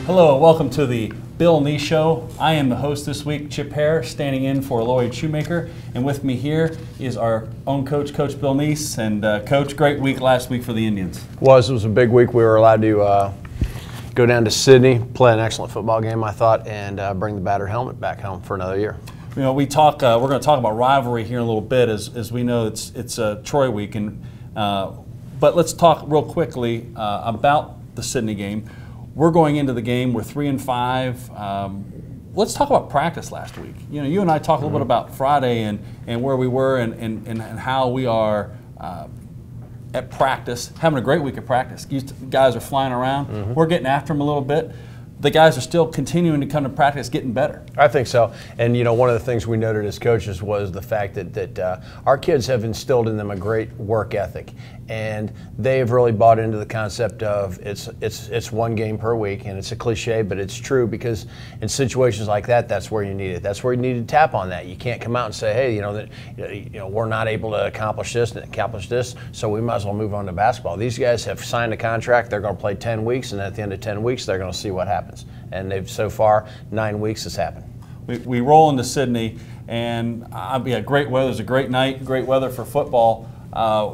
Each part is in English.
Hello, welcome to the Bill Knee Show. I am the host this week, Chip Hare, standing in for Lloyd Shoemaker. And with me here is our own coach, Coach Bill Neese. And Coach, great week last week for the Indians. It was a big week. We were allowed to go down to Sydney, play an excellent football game, I thought, and bring the battered helmet back home for another year. You know, we're going to talk about rivalry here in a little bit, as we know it's Troy week. But let's talk real quickly about the Sydney game. We're going into the game. We're 3-5. Let's talk about practice last week. You know, you and I talked a little bit about Friday and where we were and how we are at practice, having a great week of practice. You guys are flying around. We're getting after them a little bit. The guys are still continuing to come to practice, getting better. I think so. And, you know, one of the things we noted as coaches was the fact that our kids have instilled in them a great work ethic. And they've really bought into the concept of it's one game per week, and it's a cliche, but it's true, because in situations like that, that's where you need it. That's where you need to tap on that. You can't come out and say, hey, we're not able to accomplish this, so we might as well move on to basketball. These guys have signed a contract. They're going to play 10 weeks, and at the end of 10 weeks, they're going to see what happens. And they've so far 9 weeks has happened. We roll into Sydney, and great weather. It's a great night, great weather for football.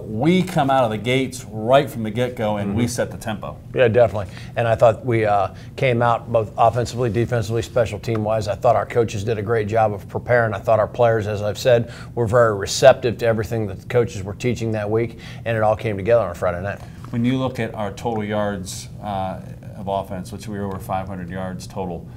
We come out of the gates right from the get-go, and we set the tempo. Yeah, definitely. And I thought we came out both offensively, defensively, special team-wise. I thought our coaches did a great job of preparing. I thought our players, as I've said, were very receptive to everything that the coaches were teaching that week, and it all came together on a Friday night. When you look at our total yards of offense, which we were over 500 yards total,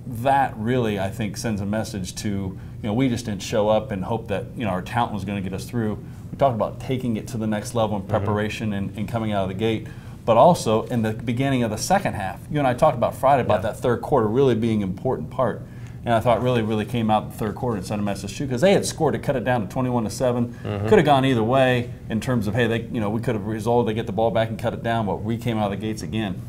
that really, I think, sends a message to, we just didn't show up and hope that, our talent was going to get us through. We talked about taking it to the next level in preparation and coming out of the gate, but also in the beginning of the second half. You and I talked about Friday about that third quarter really being an important part. And I thought really came out in the third quarter and sent a message too, because they had scored to cut it down to 21-7. Could have gone either way in terms of, hey, we could have resolved to get the ball back and cut it down, but we came out of the gates again.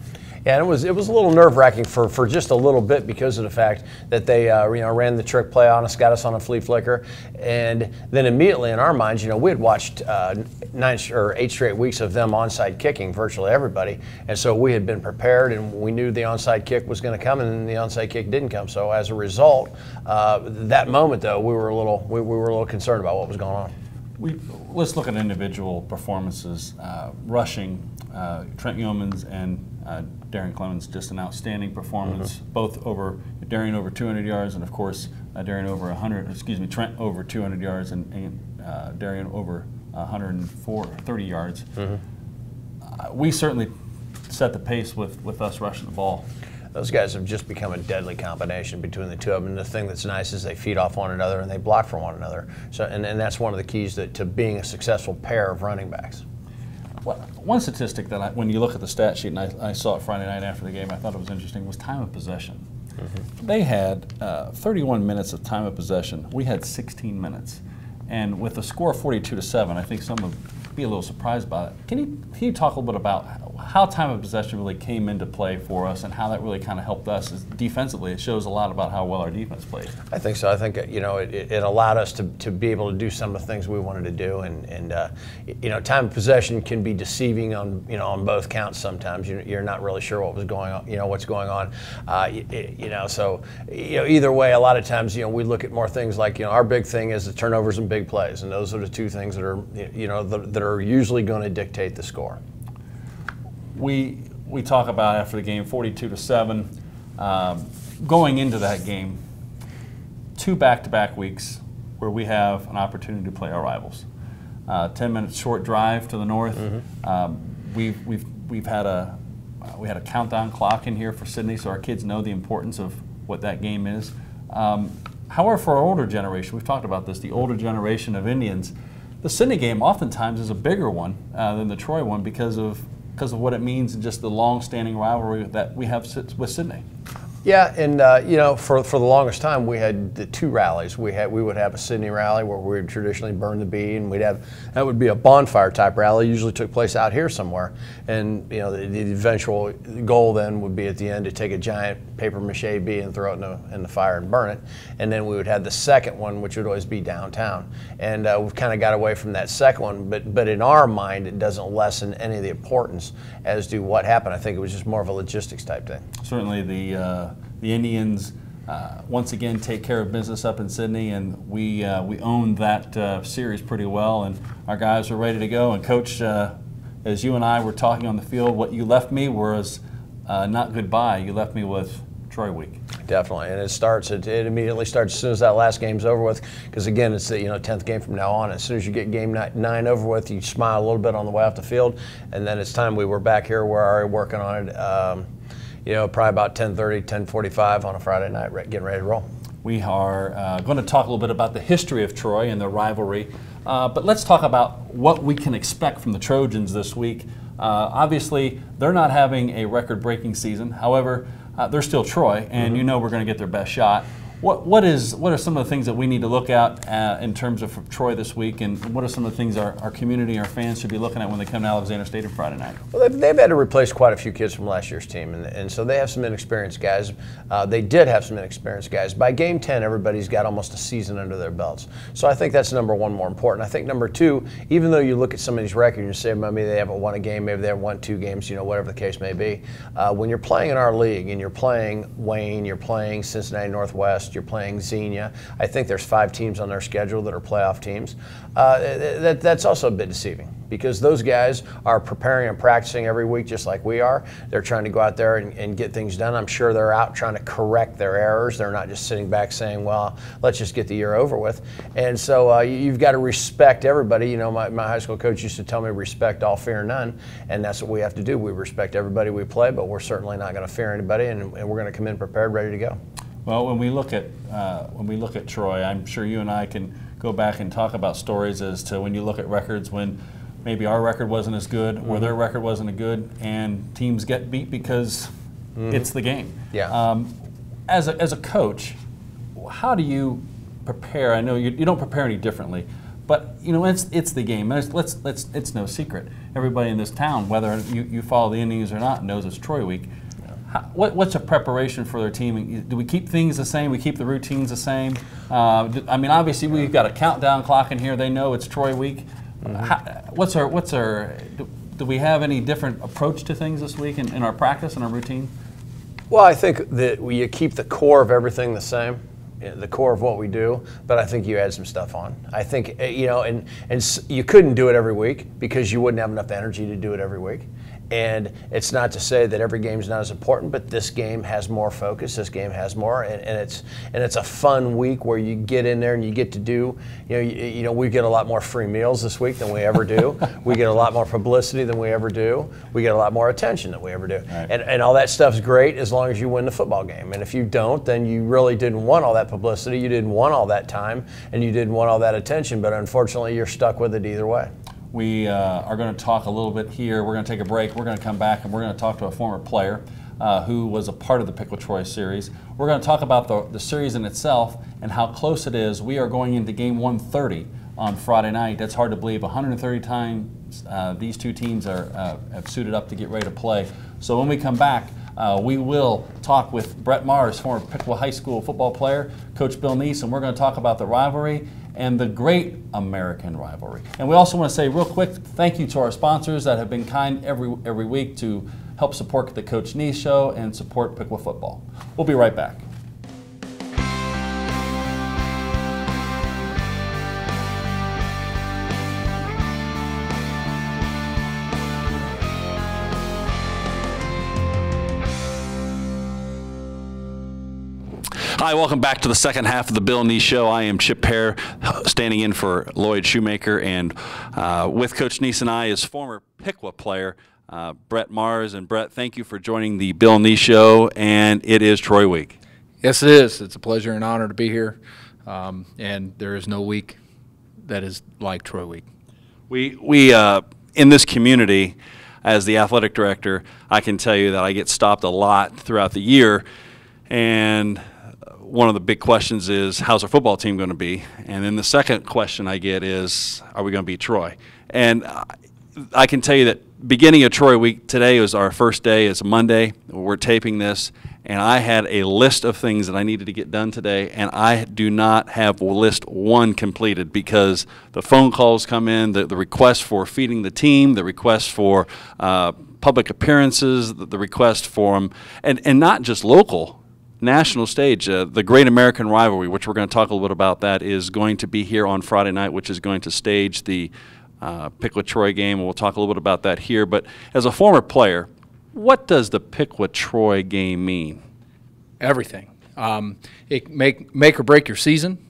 Yeah, and it was a little nerve-wracking for just a little bit, because of the fact that they ran the trick play on us, got us on a flea flicker, and then immediately in our minds, we had watched 9 or 8 straight weeks of them onside kicking virtually everybody, and so we had been prepared, and we knew the onside kick was going to come, and then the onside kick didn't come. So as a result, that moment though, we were a little concerned about what was going on. Let's look at individual performances. Rushing, Trent Yeomans and Darren Clemens, just an outstanding performance. Both Darren over 200 yards, and of course Trent over 200 yards, and Darren over 130 yards. We certainly set the pace with us rushing the ball. Those guys have just become a deadly combination between the two of them. And the thing that's nice is they feed off one another and they block for one another. So, and that's one of the keys to being a successful pair of running backs. Well, one statistic that when you look at the stat sheet, and I saw it Friday night after the game, I thought it was interesting, was time of possession. They had 31 minutes of time of possession. We had 16 minutes. And with a score of 42-7, I think some would be a little surprised by it. Can you talk a little bit about how time of possession really came into play for us and how that really kind of helped us defensively? It shows a lot about how well our defense played. I think so. I think it allowed us to be able to do some of the things we wanted to do, and time of possession can be deceiving on both counts sometimes. You're not really sure what was going on, what's going on. So either way, a lot of times we look at more things like our big thing is the turnovers and big plays, and those are the two things that are that are usually going to dictate the score. We talk about after the game 42-7. Going into that game, 2 back-to-back weeks where we have an opportunity to play our rivals. 10-minute short drive to the north. We had a countdown clock in here for Sydney, so our kids know the importance of what that game is. However, for our older generation, we've talked about this, the older generation of Indians, the Sydney game oftentimes is a bigger one than the Troy one because of what it means and just the long-standing rivalry that we have with Sydney. Yeah, and for the longest time we had the two rallies. We would have a Sidney rally where we would traditionally burn the bee, and that would be a bonfire type rally. Usually took place out here somewhere, and the eventual goal then would be at the end to take a giant paper mache bee and throw it in the fire and burn it. And then we would have the second one, which would always be downtown. And we've kind of got away from that second one, but in our mind it doesn't lessen any of the importance as to what happened. I think it was just more of a logistics type thing. Certainly the Indians once again take care of business up in Sidney, and we owned that series pretty well, and our guys were ready to go. And Coach, as you and I were talking on the field, what you left me was not goodbye. You left me with Troy Week. Definitely, and it immediately starts as soon as that last game's over with, because again, it's the 10th game from now on. As soon as you get game 9 over with, you smile a little bit on the way off the field, and then it's time. We were back here, we're already working on it. Probably about 10:30, 10:45 on a Friday night, getting ready to roll. We are going to talk a little bit about the history of Troy and the rivalry, but let's talk about what we can expect from the Trojans this week. Obviously, they're not having a record-breaking season. However, they're still Troy, and we're going to get their best shot. What are some of the things that we need to look at in terms of Troy this week, and what are some of the things our community, our fans should be looking at when they come to Alexander Stadium Friday night? Well, they've had to replace quite a few kids from last year's team, and so they have some inexperienced guys. They did have some inexperienced guys. By game 10, everybody's got almost a season under their belts. So I think that's number one, more important. I think number two, even though you look at some of these records and you say, maybe they haven't won a game, maybe they haven't won 2 games, whatever the case may be, when you're playing in our league and you're playing Wayne, you're playing Cincinnati Northwest, you're playing Xenia, I think there's 5 teams on their schedule that are playoff teams. That's also a bit deceiving, because those guys are preparing and practicing every week just like we are. They're trying to go out there and get things done. I'm sure they're out trying to correct their errors. They're not just sitting back saying, well, let's just get the year over with. And so you've got to respect everybody. My high school coach used to tell me, respect all, fear none, and that's what we have to do. We respect everybody we play, but we're certainly not going to fear anybody, and we're going to come in prepared, ready to go. Well, when we look at Troy, I'm sure you and I can go back and talk about stories as to when you look at records when maybe our record wasn't as good or their record wasn't as good, and teams get beat because it's the game. Yeah. As a coach, how do you prepare? I know you don't prepare any differently, but it's the game. It's no secret. Everybody in this town, whether you follow the Indians or not, knows it's Troy Week. What's a preparation for their team? Do we keep things the same? We keep the routines the same? Obviously we've got a countdown clock in here. They know it's Troy Week. Do we have any different approach to things this week in our practice and our routine? Well, I think that you keep the core of everything the same, the core of what we do, but I think you add some stuff on. I think, and you couldn't do it every week because you wouldn't have enough energy to do it every week. And it's not to say that every game is not as important, but this game has more focus. This game has more, and it's a fun week where you get in there and you get to do. We get a lot more free meals this week than we ever do. We get a lot more publicity than we ever do. We get a lot more attention than we ever do. Right. And all that stuff's great as long as you win the football game. And if you don't, then you really didn't want all that publicity. You didn't want all that time, and you didn't want all that attention. But unfortunately, you're stuck with it either way. We are going to talk a little bit here. We're going to take a break. We're going to come back, and we're going to talk to a former player who was a part of the Piqua Troy series. We're going to talk about the series in itself and how close it is. We are going into game 130 on Friday night. That's hard to believe. 130 times these two teams have suited up to get ready to play. So when we come back, we will talk with Brett Mars, former Piqua High School football player, Coach Bill Neese, and we're going to talk about the rivalry and the great American rivalry. And we also want to say real quick, thank you to our sponsors that have been kind every week to help support the Coach Neese Show and support Piqua football. We'll be right back. Hi, welcome back to the second half of the Bill Neese Show. I am Chip Hare, standing in for Lloyd Shoemaker, and with Coach Neese and I is former Piqua player Brett Mars. And Brett, thank you for joining the Bill Neese Show, and it is Troy Week. Yes, it is. It's a pleasure and honor to be here, and there is no week that is like Troy Week. We in this community, as the athletic director, I can tell you that I get stopped a lot throughout the year. And one of the big questions is, how's our football team going to be? And then the second question I get is, are we going to beat Troy? And I can tell you that beginning of Troy week, today was our first day. It's Monday. We're taping this. And I had a list of things that I needed to get done today, and I do not have list one completed because the phone calls come in, the request for feeding the team, the request for public appearances, the request for them, and not just local, national stage. The Great American Rivalry, which we're going to talk a little bit about, that is going to be here on Friday night, which is going to stage the Piqua-Troy game, and we'll talk a little bit about that here. But as a former player, what does the Piqua-Troy game mean? Everything. It make or break your season.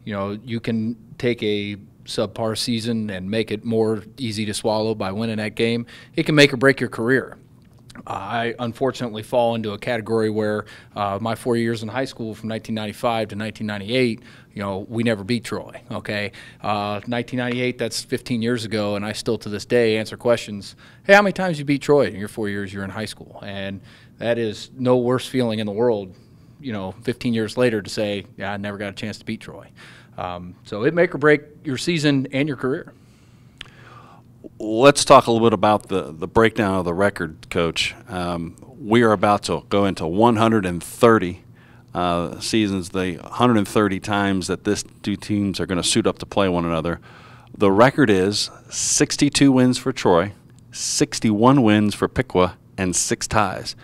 You can take a subpar season and make it more easy to swallow by winning that game. It can make or break your career. I unfortunately fall into a category where my 4 years in high school from 1995 to 1998, we never beat Troy, okay? 1998, that's 15 years ago, and I still to this day answer questions, hey, how many times you beat Troy in your 4 years you're in high school? And that is no worse feeling in the world, 15 years later to say, yeah, I never got a chance to beat Troy. So it make or break your season and your career. Let's talk a little bit about the breakdown of the record, Coach. We are about to go into 130 seasons, the 130 times that these two teams are going to suit up to play one another. The record is 62 wins for Troy, 61 wins for Piqua, and 6 ties.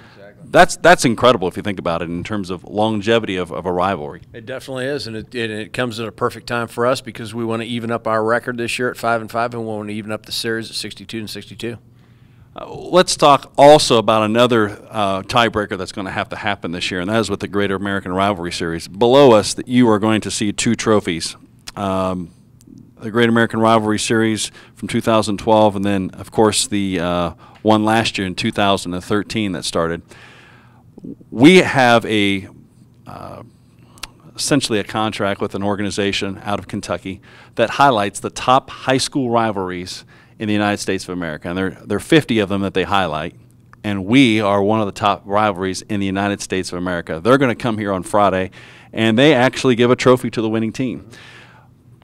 That's incredible if you think about it in terms of longevity of a rivalry. It definitely is, and it comes at a perfect time for us because we want to even up our record this year at 5-5, and we want to even up the series at 62-62. Let's talk also about another tiebreaker that's going to happen this year, and that is with the Greater American Rivalry Series. Below us, you are going to see 2 trophies. The Great American Rivalry Series from 2012, and then, of course, the one last year in 2013 that started. We have essentially a contract with an organization out of Kentucky that highlights the top high school rivalries in the United States of America. And there are 50 of them that they highlight, and we are one of the top rivalries in the United States of America. They're going to come here on Friday, and they actually give a trophy to the winning team.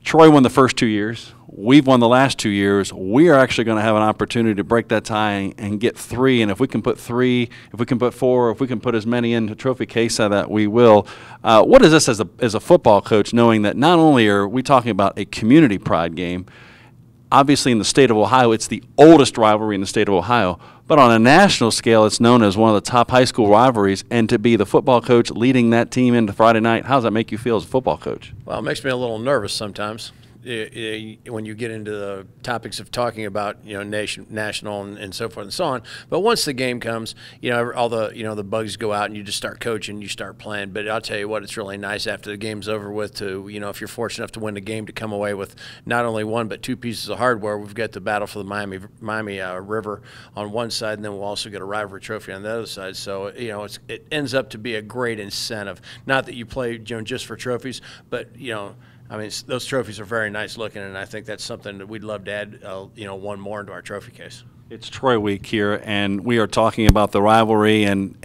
Troy won the first 2 years. We've won the last 2 years. We are actually going to have an opportunity to break that tie and get 3. And if we can put 3, if we can put 4, if we can put as many into trophy case that we will. What is this as a football coach, knowing that not only are we talking about a community pride game, obviously in the state of Ohio, it's the oldest rivalry in the state of Ohio, but on a national scale, it's known as one of the top high school rivalries, and to be the football coach leading that team into Friday night, how does that make you feel as a football coach? Well, it makes me a little nervous sometimes when you get into the topics of talking about national and so forth and so on. But once the game comes, all the bugs go out and you just start coaching, you start playing. But I'll tell you what, it's really nice after the game's over with to if you're fortunate enough to win the game, to come away with not only 1 but 2 pieces of hardware. We've got the battle for the Miami River on one side, and then we'll also get a rivalry trophy on the other side. So it ends up to be a great incentive. Not that you play just for trophies, but those trophies are very nice looking, and I think that's something that we'd love to add, 1 more into our trophy case. It's Troy week here, and we are talking about the rivalry and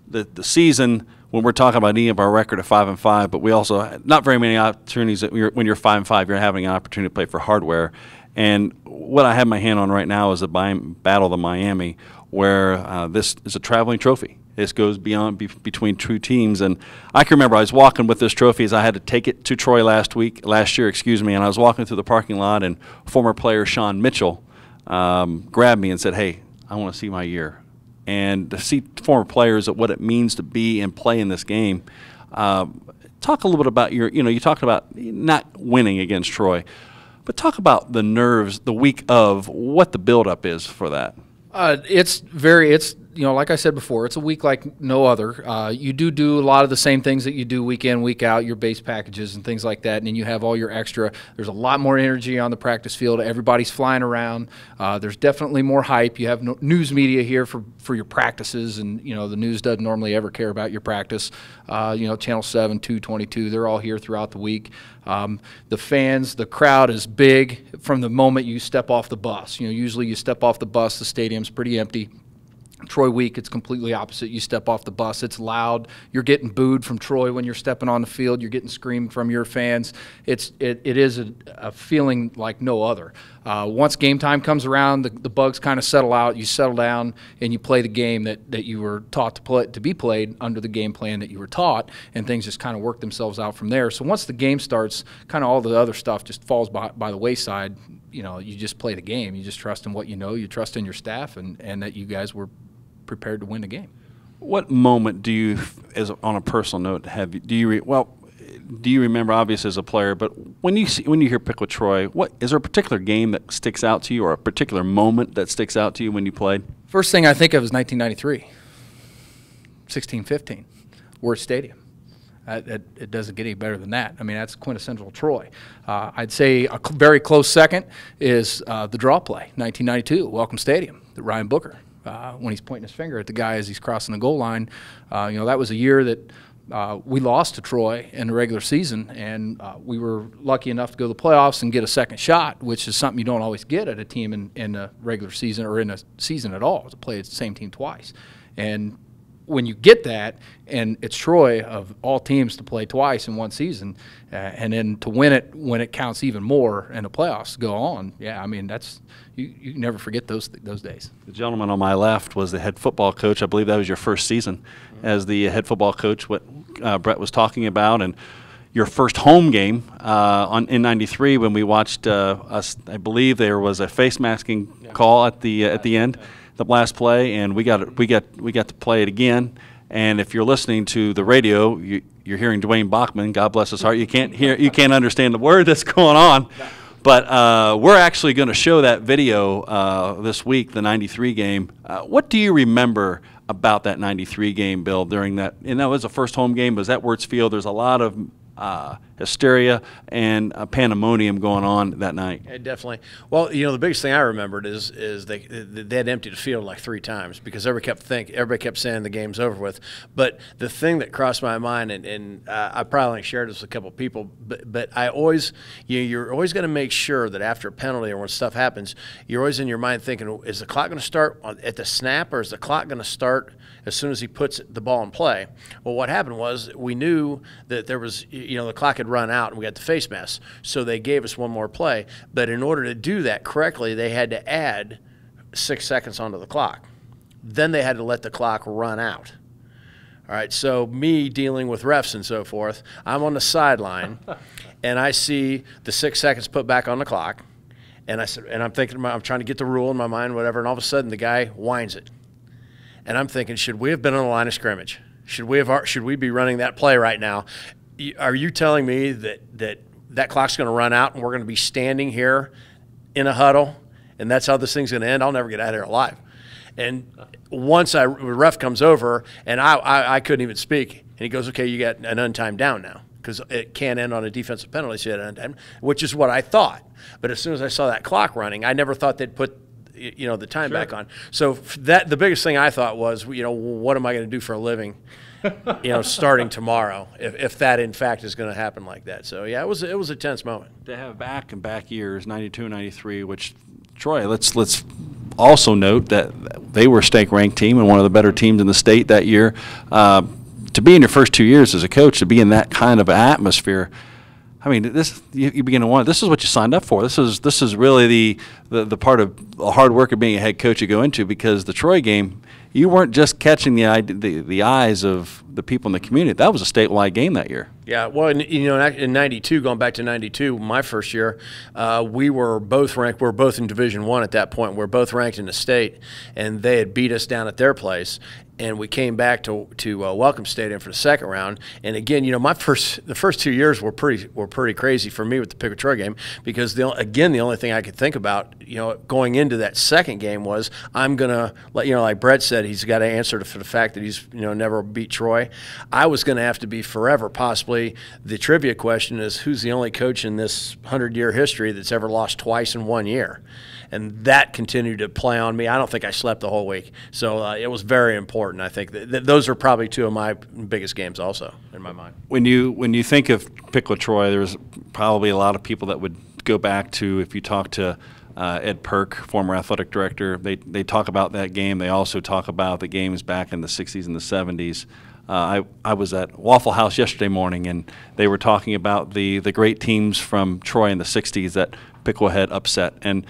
the season when we're talking about needing our record of 5-5. But we also not very many opportunities that when you're 5-5, you're having an opportunity to play for hardware. And what I have my hand on right now is the Battle of Miami, where this is a traveling trophy. This goes beyond between 2 teams, and I can remember I was walking with this trophy as I had to take it to Troy last year, and I was walking through the parking lot, and former player Sean Mitchell grabbed me and said, "Hey, I want to see my year." And to see former players at what it means to be and play in this game. Talk a little bit about you talked about not winning against Troy, but talk about the nerves the week of, what the buildup is for that. It's like I said before, it's a week like no other. You do a lot of the same things that you do week in, week out, your base packages and things like that, and then you have all your extra. There's a lot more energy on the practice field. Everybody's flying around. There's definitely more hype. You have news media here for your practices, and the news doesn't normally ever care about your practice. Channel 7, 222, they're all here throughout the week. The fans, the crowd is big from the moment you step off the bus. Usually you step off the bus, the stadium's pretty empty. Troy week, it's completely opposite. You step off the bus, it's loud. You're getting booed from Troy when you're stepping on the field. You're getting screamed from your fans. It is a feeling like no other. Once game time comes around, the bugs kind of settle out. You settle down and you play the game that you were taught to be played under the game plan that you were taught, and things just kind of work themselves out from there. So once the game starts, kind of all the other stuff just falls by the wayside. You know, you just play the game. You just trust in what you know. You trust in your staff, and that you guys were prepared to win the game. What moment do you, as on a personal note, do you remember, obviously as a player, but when you hear Pickle Troy, is there a particular game that sticks out to you, or a particular moment that sticks out to you when you played? First thing I think of is 1993, 16-15, Worth Stadium. It doesn't get any better than that. I mean, that's quintessential Troy. I'd say a very close second is the draw play, 1992, Welcome Stadium, the Ryan Booker. When he's pointing his finger at the guy as he's crossing the goal line. That was a year that we lost to Troy in the regular season, and we were lucky enough to go to the playoffs and get a second shot, which is something you don't always get at a team in the regular season or in a season at all, to play the same team twice. And when you get that, and it's Troy of all teams to play twice in one season, and then to win it when it counts even more and the playoffs go on, yeah, I mean, that's you never forget those days. The gentleman on my left was the head football coach. I believe that was your first season as the head football coach, what Brett was talking about, and your first home game in '93 when we watched us. I believe there was a face masking call at the end. The last play, and we got to play it again. And if you're listening to the radio, you're hearing Dwayne Bachman. God bless his heart. You can't understand the word that's going on. But we're actually going to show that video this week, the '93 game. What do you remember about that '93 game, Bill? During that, and that was the first home game. It was at Wirtz Field. There's a lot of hysteria and pandemonium going on that night. Yeah, definitely. Well, the biggest thing I remembered is they had emptied the field like 3 times because everybody kept saying the game's over with. But the thing that crossed my mind, and I probably only shared this with a couple of people, but I always, you're always going to make sure that after a penalty or when stuff happens, you're always in your mind thinking, is the clock going to start at the snap, or is the clock going to start as soon as he puts the ball in play? Well, what happened was we knew that there was, the clock had run out and we had the face mask, so they gave us one more play. But in order to do that correctly, they had to add 6 seconds onto the clock. Then they had to let the clock run out. All right, so me dealing with refs and so forth, I'm on the sideline, and I see the 6 seconds put back on the clock, and I'm thinking, I'm trying to get the rule in my mind, whatever, and all of a sudden the guy winds it. And I'm thinking, should we have been on the line of scrimmage? Should we be running that play right now? Are you telling me that clock's going to run out and we're going to be standing here in a huddle and that's how this thing's going to end? I'll never get out of here alive. And once the ref comes over, and I couldn't even speak, and he goes, okay, you got an untimed down now, because it can't end on a defensive penalty, so you had an untimed, which is what I thought. But as soon as I saw that clock running, I never thought they'd put the time back on. So the biggest thing I thought was, what am I going to do for a living, starting tomorrow, if that in fact is going to happen like that. So yeah, it was a tense moment. To have back years, 92, 93, which Troy, let's also note that they were a state-ranked team and one of the better teams in the state that year. To be in your first 2 years as a coach, to be in that kind of atmosphere, I mean, you begin to wonder, this is what you signed up for. This is really the part of the hard work of being a head coach you go into, because the Troy game, you weren't just catching the eyes of the people in the community. That was a statewide game that year. Yeah, well, in '92, going back to '92, my first year, we were both ranked. We were both in Division I at that point. We were both ranked in the state, and they had beat us down at their place. And we came back to Welcome Stadium for the second round. And again, the first 2 years were pretty crazy for me with the Pickle Troy game, because the only thing I could think about, going into that second game was, I'm gonna like Brett said, he's got to answer for the fact that he's never beat Troy. I was going to have to be forever. Possibly the trivia question is, who's the only coach in this 100-year history that's ever lost twice in 1 year? And that continued to play on me. I don't think I slept the whole week. So it was very important. I think that those are probably 2 of my biggest games also in my mind. When you think of Pickle Troy, there's probably a lot of people that would go back to, if you talk to Ed Perk, former athletic director. They talk about that game. They also talk about the games back in the 60s and the 70s. I was at Waffle House yesterday morning, and they were talking about the great teams from Troy in the 60s that Piqua had upset. And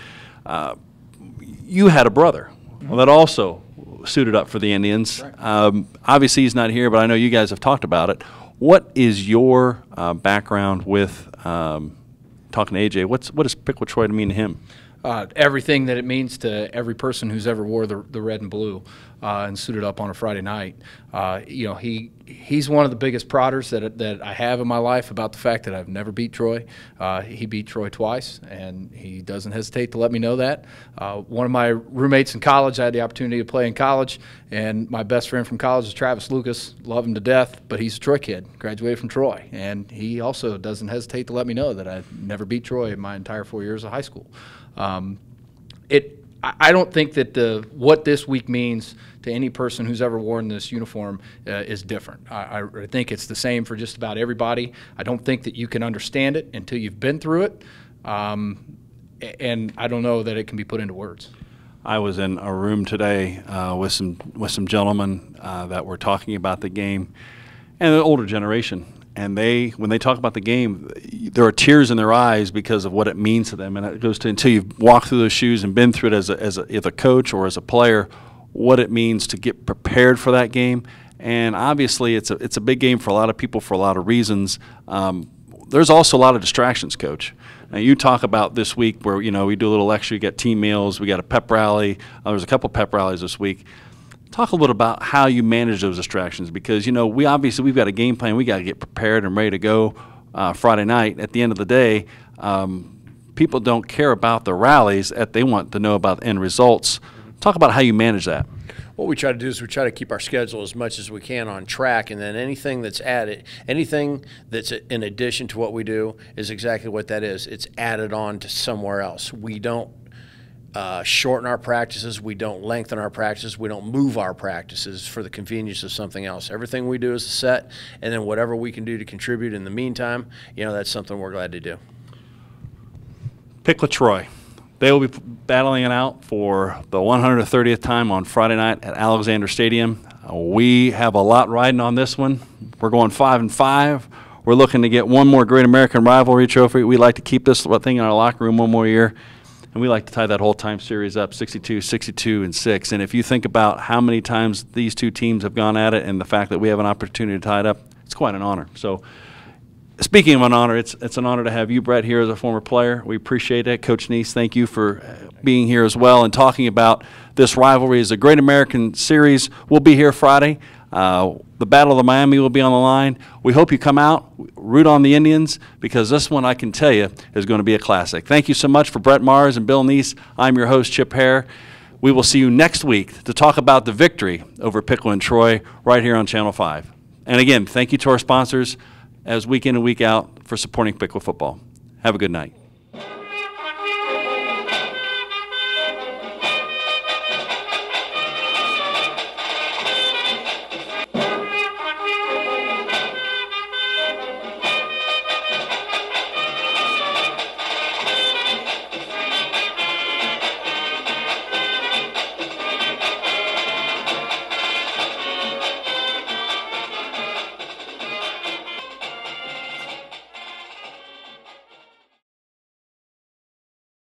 you had a brother that also suited up for the Indians. Right. Obviously, he's not here, but I know you guys have talked about it. What is your background with talking to AJ? What does Piqua Troy mean to him? Everything that it means to every person who's ever wore the red and blue and suited up on a Friday night. He's one of the biggest prodders that I have in my life about the fact that I've never beat Troy. He beat Troy twice, and he doesn't hesitate to let me know that. One of my roommates in college, I had the opportunity to play in college, and my best friend from college is Travis Lucas. Love him to death, but he's a Troy kid, graduated from Troy, and he also doesn't hesitate to let me know that I never beat Troy in my entire 4 years of high school. I don't think that what this week means to any person who's ever worn this uniform is different. I think it's the same for just about everybody. I don't think that you can understand it until you've been through it, and I don't know that it can be put into words. I was in a room today with some gentlemen that were talking about the game, and the older generation. And when they talk about the game, there are tears in their eyes because of what it means to them. And it goes to until you've walked through those shoes and been through it as a coach or as a player, what it means to get prepared for that game. And obviously, it's a big game for a lot of people for a lot of reasons. There's also a lot of distractions, Coach. Now, you talk about this week where we do a little extra. You got team meals, we got a pep rally. There's a couple pep rallies this week. Talk a little bit about how you manage those distractions, because we've got a game plan. We got to get prepared and ready to go Friday night. At the end of the day, people don't care about the rallies; they want to know about the end results. Talk about how you manage that. What we try to do is we try to keep our schedule as much as we can on track, and then anything that's added, anything that's in addition to what we do is exactly what that is. It's added on to somewhere else. We don't shorten our practices. We don't lengthen our practices. We don't move our practices for the convenience of something else. Everything we do is a set, and then whatever we can do to contribute in the meantime, that's something we're glad to do. Piqua Troy. They will be battling it out for the 130th time on Friday night at Alexander Stadium. We have a lot riding on this one. We're going 5-5. We're looking to get one more Great American Rivalry trophy. We like to keep this thing in our locker room one more year. And we like to tie that whole time series up 62, 62, and 6. And if you think about how many times these two teams have gone at it and the fact that we have an opportunity to tie it up, it's quite an honor. So speaking of an honor, it's an honor to have you, Brett, here as a former player. We appreciate it. Coach Neese, thank you for being here as well and talking about this rivalry as a Great American Series. We'll be here Friday. The Battle of the Miami will be on the line. We hope you come out, root on the Indians, because this one, I can tell you, is going to be a classic. Thank you so much for Brett Mars and Bill Neese. I'm your host, Chip Hare. We will see you next week to talk about the victory over Piqua and Troy right here on Channel 5. And again, thank you to our sponsors as week in and week out for supporting Piqua football. Have a good night.